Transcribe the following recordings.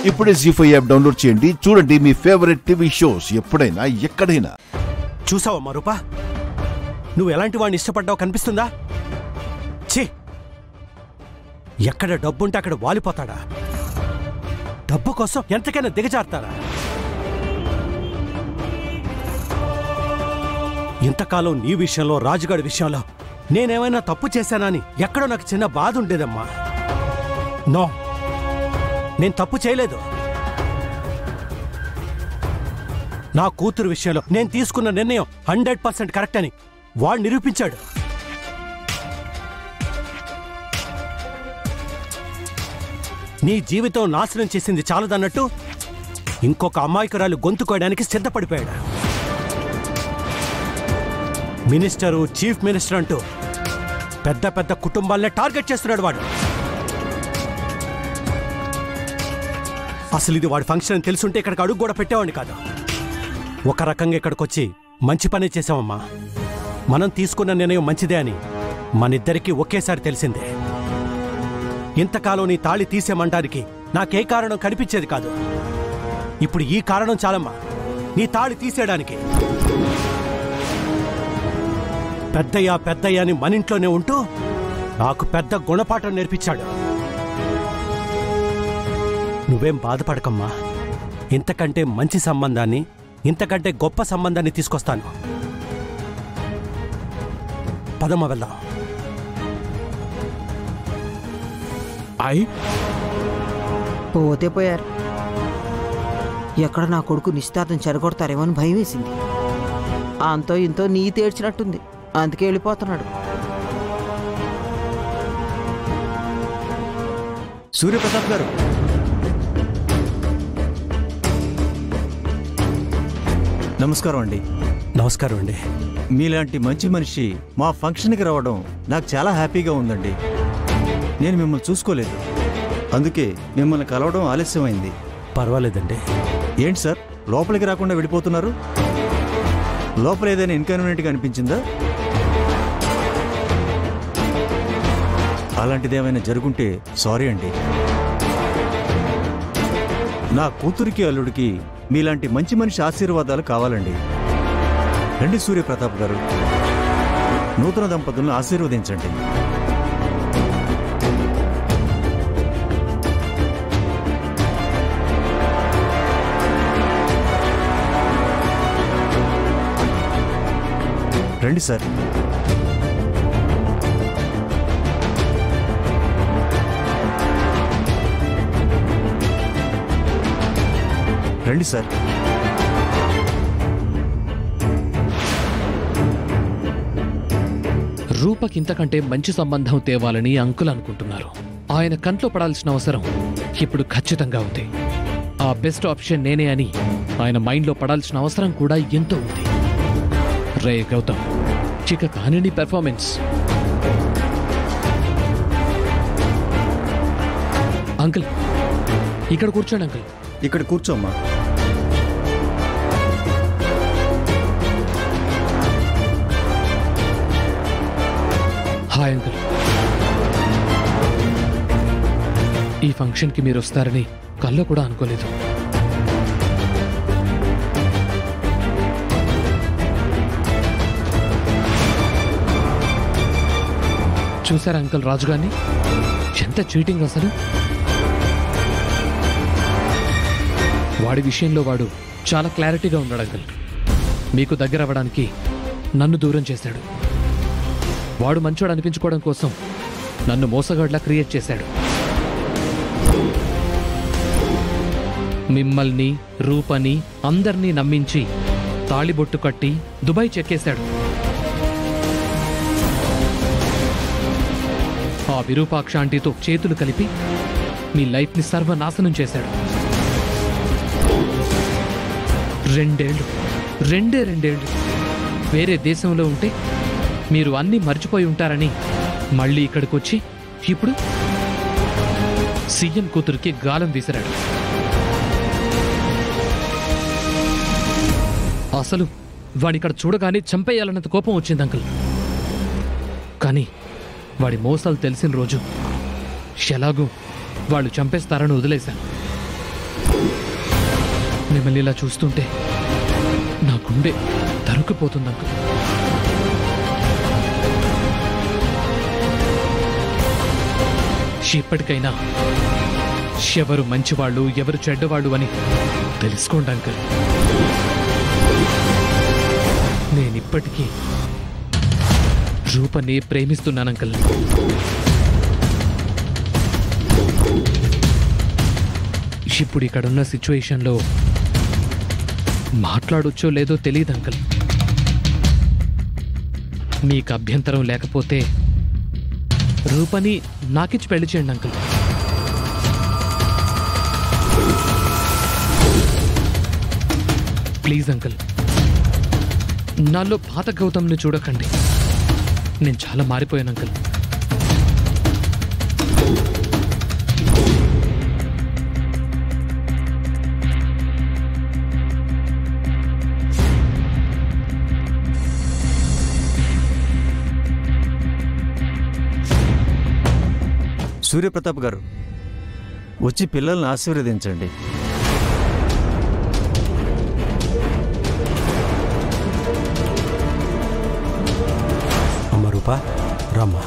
ఇప్పుడే జీ5 app download చేయండి. చూడండి మీ ఫేవరెట్ టీవీ షోస్ ఎప్పుడైనా ఎక్కడైనా. చూసావమ్మా రూపా, నువ్వు ఎలాంటి వాడిని ఇష్టపడ్డావు కనిపిస్తుందా? ఛీ, ఎక్కడ డబ్బుంటే అక్కడ వాలిపోతాడా? డబ్బు కోసం ఎంతకైనా దిగజారుతారా? ఇంతకాలం నీ విషయంలో, రాజుగాడి విషయంలో నేనేమైనా తప్పు చేశానని ఎక్కడో నాకు చిన్న బాధ ఉండేదమ్మా. నో, నేను తప్పు చేయలేదు. నా కూతురు విషయంలో నేను తీసుకున్న నిర్ణయం 100% కరెక్ట్ అని వాడు నిరూపించాడు. నీ జీవితం నాశనం చేసింది చాలదన్నట్టు ఇంకొక అమాయకురాలు గొంతు కోయడానికి సిద్ధపడిపోయాడు. మినిస్టరు, చీఫ్ మినిస్టర్ అంటూ పెద్ద పెద్ద కుటుంబాలనే టార్గెట్ చేస్తున్నాడు వాడు. అసలు ఇది వాడి ఫంక్షన్ అని తెలుసుంటే ఇక్కడికి అడుగు కూడా పెట్టేవాడిని కాదు. ఒక రకంగా ఇక్కడికి వచ్చి మంచి పనే చేసామమ్మా. మనం తీసుకున్న నిర్ణయం మంచిదే అని మనిద్దరికీ ఒకేసారి తెలిసిందే. ఇంతకాలం నీ తాళి తీసేమంటానికి నాకే కారణం కనిపించేది కాదు. ఇప్పుడు ఈ కారణం చాలమ్మా నీ తాళి తీసేయడానికి. పెద్దయ్య అని మన ఇంట్లోనే ఉంటూ నాకు పెద్ద గుణపాఠం నేర్పించాడు. నువ్వేం బాధపడకమ్మా. ఇంతకంటే మంచి సంబంధాన్ని, ఇంతకంటే గొప్ప సంబంధాన్ని తీసుకొస్తాను. పదమ్మ వెళ్దాం. పోతే పోయారు. ఎక్కడ నా కొడుకు నిశ్చితార్థం చెరగొడతారేమో అని భయం వేసింది. అంతో ఇంతో నీ తేడ్చినట్టుంది, అందుకే వెళ్ళిపోతున్నాడు. సూర్యప్రతాప్ గారు, నమస్కారం అండి. నమస్కారం అండి. మీలాంటి మంచి మనిషి మా ఫంక్షన్కి రావడం నాకు చాలా హ్యాపీగా ఉందండి. నేను మిమ్మల్ని చూసుకోలేదు, అందుకే మిమ్మల్ని కలవడం ఆలస్యమైంది. పర్వాలేదండి. ఏంటి సార్, లోపలికి రాకుండా వెళ్ళిపోతున్నారు? లోపల ఏదైనా ఇన్కన్వీనియంట్గా అనిపించిందా? అలాంటిది ఏమైనా జరుగుంటే సారీ అండి. నా కూతురికి, అల్లుడికి మీలాంటి మంచి మనిషి ఆశీర్వాదాలు కావాలండి. రండి సూర్యప్రతాప్ గారు, నూతన దంపతులను ఆశీర్వదించండి. రండి సార్. రండి సార్. రూపకింతకంటే మంచి సంబంధం తేవాలని అంకుల్ అనుకుంటున్నారు. ఆయన కంట్లో పడాల్సిన అవసరం ఇప్పుడు ఖచ్చితంగా ఉంది. ఆ బెస్ట్ ఆప్షన్ నేనే అని ఆయన మైండ్లో పడాల్సిన అవసరం కూడా ఎంతో ఉంది. రే గౌతమ్, చిక కానిని పెర్ఫార్మెన్స్. అంకుల్ ఇక్కడ కూర్చోండి. అంకుల్ ఇక్కడ కూర్చోమ్మా. Hi uncle. ఈ ఫంక్షన్కి మీరు వస్తారని కల్లో కూడా అనుకోలేదు. చూసారా అంకుల్ రాజుగారిని? ఎంత చీటింగ్ అసలు. వాడి విషయంలో వాడు చాలా క్లారిటీగా ఉన్నాడు అంకుల్. మీకు దగ్గర అవ్వడానికి నన్ను దూరం చేశాడు. వాడు మంచోడు అనిపించుకోవడం కోసం నన్ను మోసగాడ్లా క్రియేట్ చేశాడు. మిమ్మల్ని, రూపని, అందర్నీ నమ్మించి తాళిబొట్టు కట్టి దుబాయ్ చెక్కేశాడు. ఆ విరూపాక్ష ఆంటీతో చేతులు కలిపి మీ లైఫ్ని సర్వనాశనం చేశాడు. 2 ఏళ్ళు వేరే దేశంలో ఉంటే మీరు అన్నీ మర్చిపోయి ఉంటారని మళ్ళీ ఇక్కడికొచ్చి ఇప్పుడు సీఎం కూతురికి గాలం విసిరాడు. అసలు వాడిక్కడ చూడగానే చంపేయాలన్నంత కోపం వచ్చింది అంకుల్. కానీ వాడి మోసాలు తెలిసిన రోజు ఎలాగూ వాళ్ళు చంపేస్తారని వదిలేశాను. మిమ్మల్ని ఇలా చూస్తుంటే నా గుండె తరుక్కుపోతుంది అంకుల్. ఇప్పటికైనా ఎవరు మంచివాళ్ళు ఎవరు చెడ్డవాళ్ళు అని తెలుసుకోండి అంకుల్. నేనిప్పటికీ రూపని ప్రేమిస్తున్నాను అంకుల్. ఇప్పుడు ఇక్కడున్న సిచ్యువేషన్లో మాట్లాడొచ్చో లేదో తెలియదు అంకుల్. మీకు అభ్యంతరం లేకపోతే రూపని నాకిచ్చి పెళ్లి చేయండి అంకుల్. ప్లీజ్ అంకుల్, నాలో పాత గౌతమ్ని చూడకండి. నేను చాలా మారిపోయాను అంకుల్. సూర్యప్రతాప్ గారు వచ్చి పిల్లల్ని ఆశీర్వదించండి. అమ్మ రూపా, రమ్మా.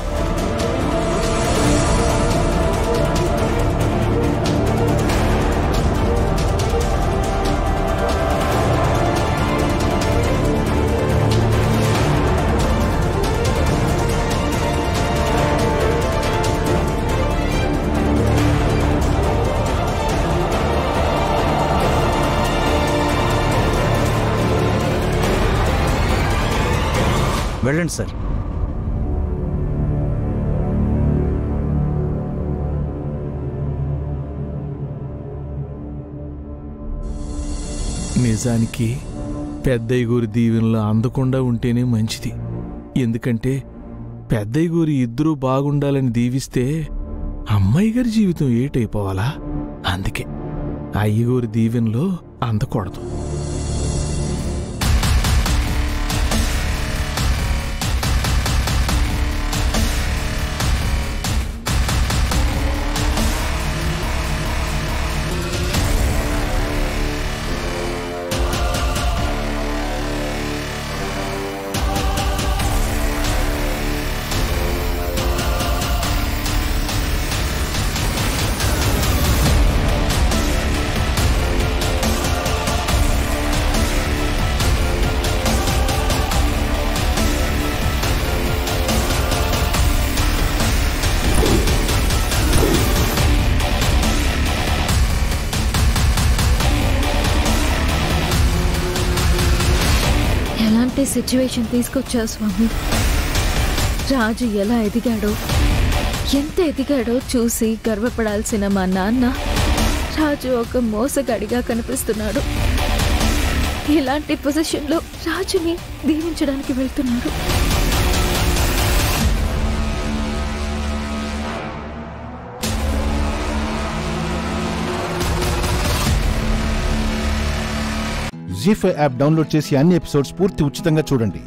వెళ్ళండి సార్. నిజానికి పెద్దయ్య గూరి దీవెనలు అందకుండా ఉంటేనే మంచిది. ఎందుకంటే పెద్దయ్య గూరి ఇద్దరూ బాగుండాలని దీవిస్తే అమ్మాయి గారి జీవితం ఏటైపోవాలా? అందుకే అయ్యగూరి దీవెనలో అందకూడదు. ఎలాంటి సిచ్యువేషన్ తీసుకొచ్చావు స్వామి? రాజు ఎలా ఎదిగాడో, ఎంత ఎదిగాడో చూసి గర్వపడాల్సిన మా నాన్న రాజు ఒక మోసగాడిగా కనిపిస్తున్నాడు. ఇలాంటి పొజిషన్లో రాజుని దీవించడానికి వెళ్తున్నాడు. జీ5 యాప్ డౌన్లోడ్ చేసి అన్ని ఎపిసోడ్స్ పూర్తి ఉచితంగా చూడండి.